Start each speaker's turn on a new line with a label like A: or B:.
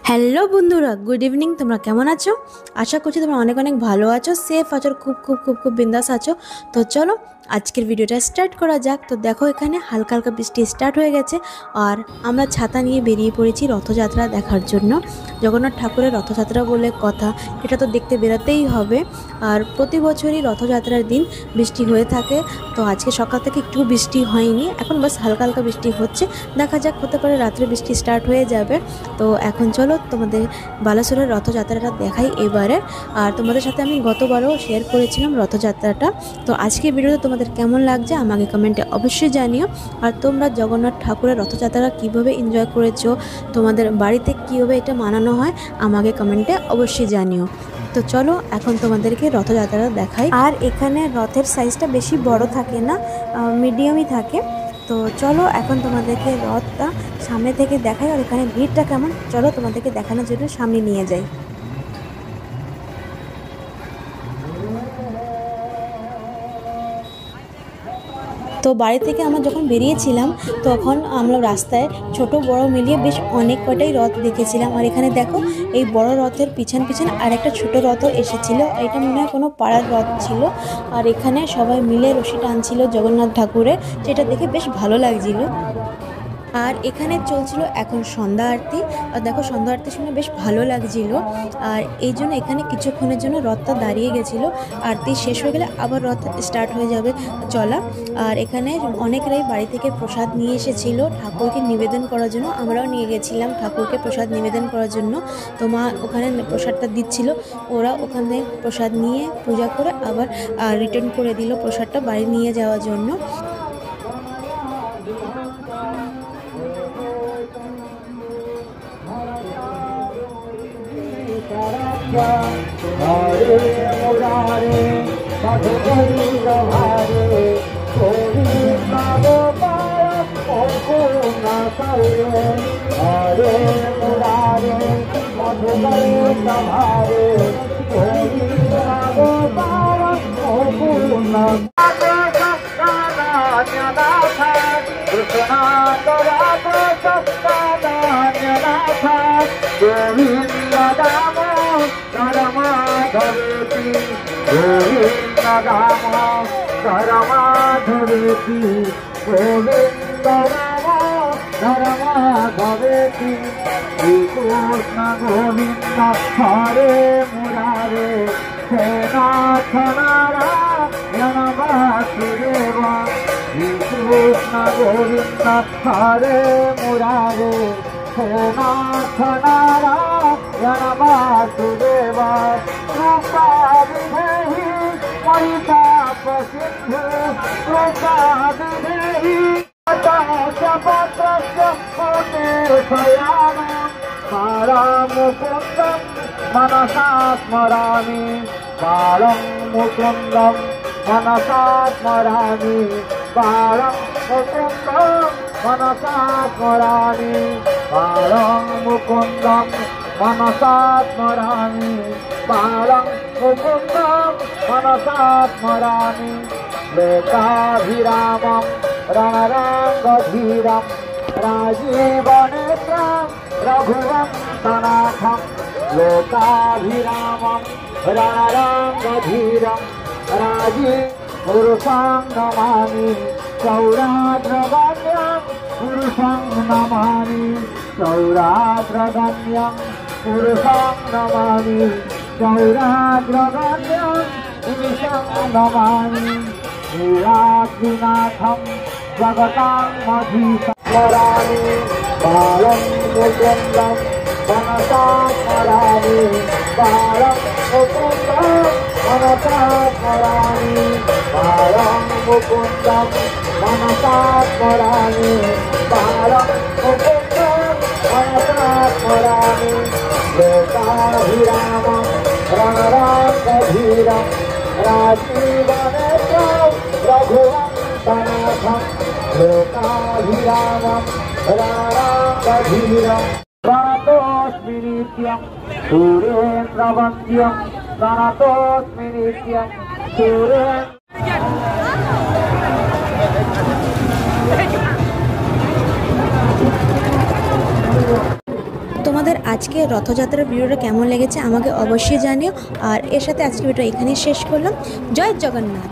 A: Hello বন্ধুরা, good evening. তোমরা কেমন আছো? আশা করছি তোমরা অনেক অনেক ভালো আছো, সেফ আছো, খুব খুব খুব খুব বিন্দাস আছো। তো চলো আজকের ভিডিওটা স্টার্ট করা যাক। তো দেখো এখানে হালকা হালকা বৃষ্টি স্টার্ট হয়ে গেছে আর আমরা ছাতা নিয়ে বেরিয়ে পড়েছি রথযাত্রা দেখার জন্য। জগন্নাথ ঠাকুরের রথযাত্রা বলে কথা, এটা তো দেখতে বেরোতেই হবে। আর প্রতি বছরই রথযাত্রার দিন বৃষ্টি হয়ে থাকে। তো আজকে সকাল থেকে একটু বৃষ্টি হয়নি, এখন বাস হালকা হালকা বৃষ্টি হচ্ছে। দেখা যাক, হতে পারে রাত্রে বৃষ্টি স্টার্ট হয়ে যাবে। তো এখন চলো তোমাদের বালাসোরের রথযাত্রাটা দেখাই এবারে। আর তোমাদের সাথে আমি গতবারও শেয়ার করেছিলাম রথযাত্রাটা। তো আজকে ভিডিওতে তোমাদের কেমন লাগছে আমাকে কমেন্টে অবশ্যই জানিও। আর তোমরা জগন্নাথ ঠাকুরের রথযাত্রা কীভাবে এনজয় করেছো, তোমাদের বাড়িতে কীভাবে এটা মানানো হয় আমাকে কমেন্টে অবশ্যই জানিও। তো চলো এখন তোমাদেরকে রথযাত্রাটা দেখাই। আর এখানে রথের সাইজটা বেশি বড় থাকে না, মিডিয়ামই থাকে। তো চলো এখন তোমাদেরকে রথটা সামনে থেকে দেখাই আর এখানে ভিড়টা কেমন, চলো তোমাদেরকে দেখানোর জন্য সামনে নিয়ে যাই। তো বাড়ি থেকে আমরা যখন বেরিয়েছিলাম তখন আমরা রাস্তায় ছোট বড় মিলিয়ে বেশ অনেক কটাই রথ দেখেছিলাম। আর এখানে দেখো এই বড় রথের পিছন পিছন আর একটা ছোট রথও এসেছিল, এটা মনে হয় কোনো পাড়ার রথ ছিল। আর এখানে সবাই মিলে রশি টানছিল জগন্নাথ ঠাকুরের, যেটা দেখে বেশ ভালো লাগছিল। আর এখানে চলছিল এখন সন্ধ্যা আরতি। আর দেখো সন্ধ্যা আরতি শুনে বেশ ভালো লাগছিল। আর এই জন্য এখানে কিছুক্ষণের জন্য রথটা দাঁড়িয়ে গেছিলো, আরতি শেষ হয়ে গেলে আবার রথ স্টার্ট হয়ে যাবে চলা। আর এখানে অনেকেরাই বাড়ি থেকে প্রসাদ নিয়ে এসেছিলো ঠাকুরকে নিবেদন করার জন্য, আমরাও নিয়ে গেছিলাম ঠাকুরকে প্রসাদ নিবেদন করার জন্য। তো মা ওখানে প্রসাদটা দিচ্ছিল, ওরা ওখানে প্রসাদ নিয়ে পূজা করে আবার রিটার্ন করে দিল প্রসাদটা বাড়ি নিয়ে যাওয়ার জন্য।
B: हरे मुरारे मधुबनी रहारे गोविंद गोपाल गोकुल करे। हरे मुरारे मधुबनी रहारे गोविंद गोपाल गोकुल कृष्णा गोविंद दाम धरमाधवेति गोविंद राम धरमाधवेति गोविंद राम धरमाधवेति श्री कृष्ण गोविंद हरे मुरारे हे नाथ नारायण वासुदेव। श्री कृष्ण गोविंद हरे मुरारे हे नाथ नारायण वासुदेव। कृपाविधेहि परिताप सिन्धु कृपाविधेहि पत्रस्य कोटेशयामि बालं मुकुन्दं मनसा स्मरामि बालं मुकुन्दं मनसा स्मरामि बालं मुकुन्दं मनसा स्मरामि बालं मुकुन्दं मनसा स्मरामि बालं मुकुन्दं मनसा स्मरामि। लोकाभिरामं रणरङ्गधीरं राजीवनेत्रं रघुवंशनाथं। लोकाभिरामं रणरङ्गधीरं पुरुषं नमामि सौराद्रगण्यं पुरुषं नमामि सौराद्रगण्यं पुरुषं नमामि सौराद्रगण्यं पुरुषं नमामि। नीलाद्रिनाथं जगतां मधीस्मरामि बालं मुकुन्दं मनसा स्मरामि बालं मुकुन्दं मनसा स्मरामि बालं मुकुन्दं मनसा स्मरामि बालं मुकुन्दं मनसा स्मरामि। लोकाभिरामं रणरङ्गधीरं राजीवनेत्रं रघुवंशनाथं। लोकाभिरामं रणरङ्गधीरं प्रणतोऽस्मि नित्यं सुरेन्द्रवन्द्यं प्रणतोऽस्मि नित्यं सुरेन्द्र।
A: তোমাদের আজকে রথযাত্রার ভিডিওটা কেমন লেগেছে আমাকে অবশ্যই জানিও। আর এর সাথে আজকে ভিডিওটা এখানেই শেষ করলাম। জয় জগন্নাথ।